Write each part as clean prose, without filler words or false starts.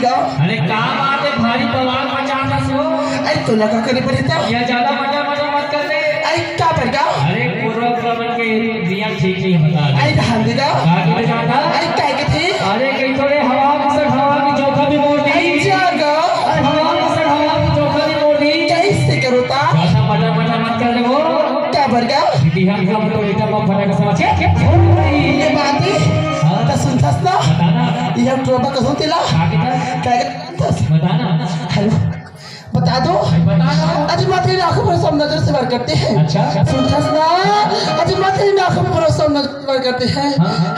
गा। अरे का बात है, भारी बवाल मचाना सो। अरे तो लगा करे पड़े था ये ज्यादा मजा मजा मत कर ले। अरे क्या पर गा। अरे पूर्व प्रबंध के नियम ठीक नहीं बता रहे। अरे ध्यान दे गा। आगे जाता। अरे काय के थे अरे कहीं थोड़े हवा में से हवा की चौखा भी मोड़ दी। अरे जा गा। अरे हवा में से हवा की चौखा भी मोड़ दी। कैसे करो ता ऐसा मजा मजा मत कर ले वो। क्या पर गा। इतिहास का तो एकदम फटाक समझ ये बात है तो सुनतास ना बताना। ये ट्रोबा कसो तेला आगे काय बताना। हेलो बता दो। बताना। आज माथे आंखों पर सब नजर से वार करते हैं। अच्छा सुनतास ना आज माथे आंखों पर सब नजर से वार करते हैं।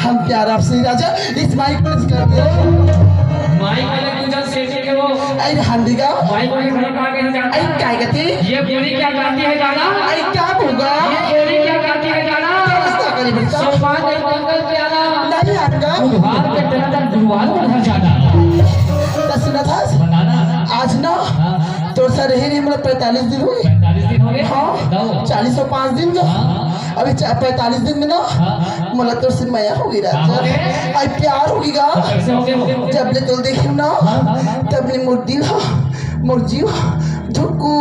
हम प्यार आपसे राजा इस माइक पर करते हैं। माइक वाले पूजन सेठ के वो अरे हांडी गा। माइक वाले घर का आगे जाता। अरे काय कहते ये बोली क्या गाती है दादा। अरे क्या होगा ये बोली क्या गाती है दादा। क्या करी बेटा सोपान एक मंगल पे आना। नहीं आएगा बुधवार के तरह गुरुवार को घर जाना। तो सुना था बताना। आज ना तो सर रहे मतलब 45 दिन हो गए। 45 दिन हो गए। हाँ 40 और 5 दिन का अभी 45 दिन में ना मतलब तो सिर्फ मैं हो गई राजा आई प्यार होगी गा। कैसे हो गए। जब ले तो देखी ना तब ने मुर्जी ठुकू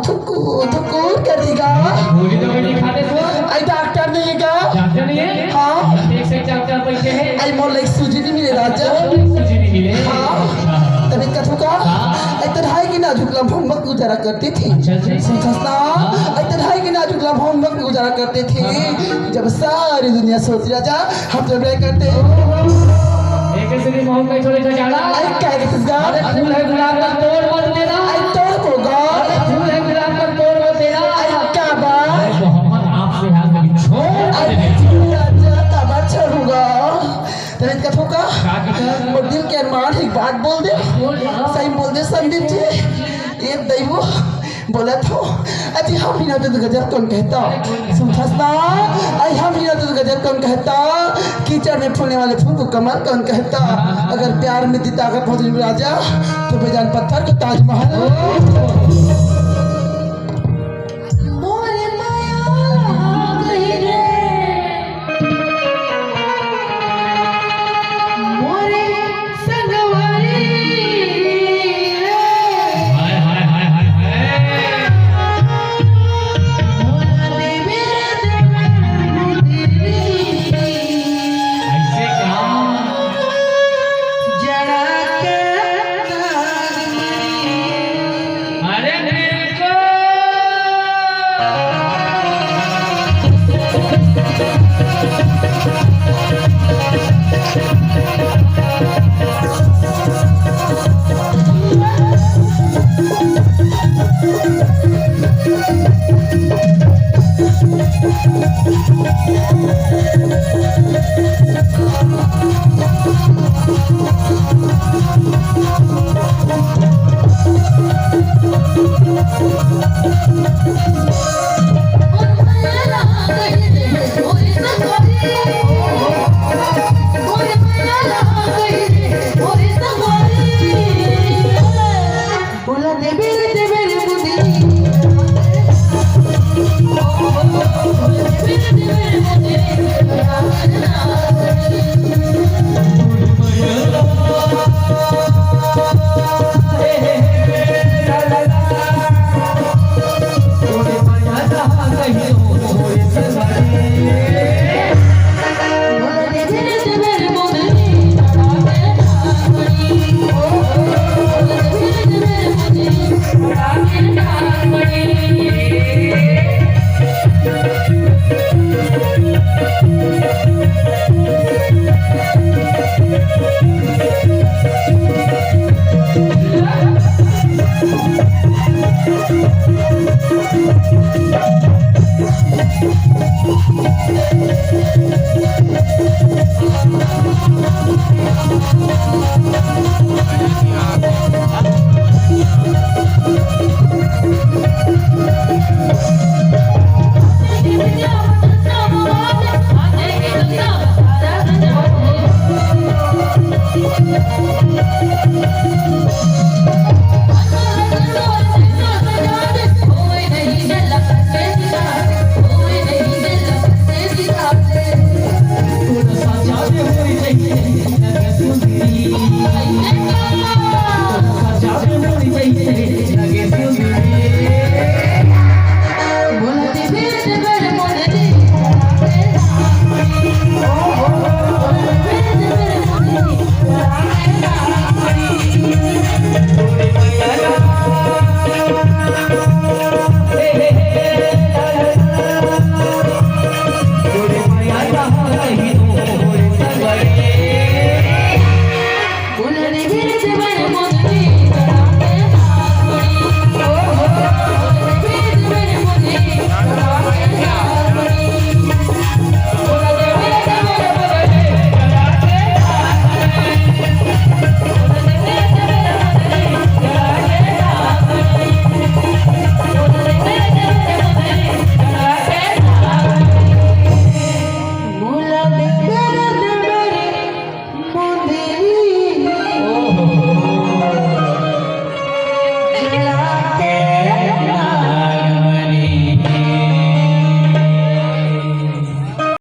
ठुकू ठुकू कर देगा। गोली तो नहीं खाते तो। आई डॉक्टर नहीं गा। डॉक्टर नहीं है। हाँ एक से डॉक्टर पैसे है। आई मोर लाइक सूजी नहीं मिले राजा। सूजी नहीं मिले। हाँ तभी कथू का आई तन्हाई की नाजुक लम्हों में गुजारा करती थी। सुनता आई तन्हाई की नाजुक लम्हों में गुजारा करते थे। जब सारी दुनिया सोच राजा हम जब करते एक से मोह में थोड़े तो जाना। आई क्या कहते गा। फूल है गुलाब का तोड़ मत देना। आई तोड़ को गा। फूल है गुलाब का तोड़ मत देना। आई क्या बात मोहम्मद आपसे हाथ में छोड़ आई राजा तब छोड़ूंगा तभी कथू का और दिल के अरमान एक बात बोल दे। सही बोल दे संदीप जी ये दैवो बोला था अजी हम ही ना तो गजब कौन कहता। सुनतास ना आई हम ही ना तो गजब कौन कहता। कीचड़ में फूलने वाले फूल को कमल कौन कहता। अगर प्यार में दी ताकत हो राजा तो बेजान पत्थर को ताजमहल।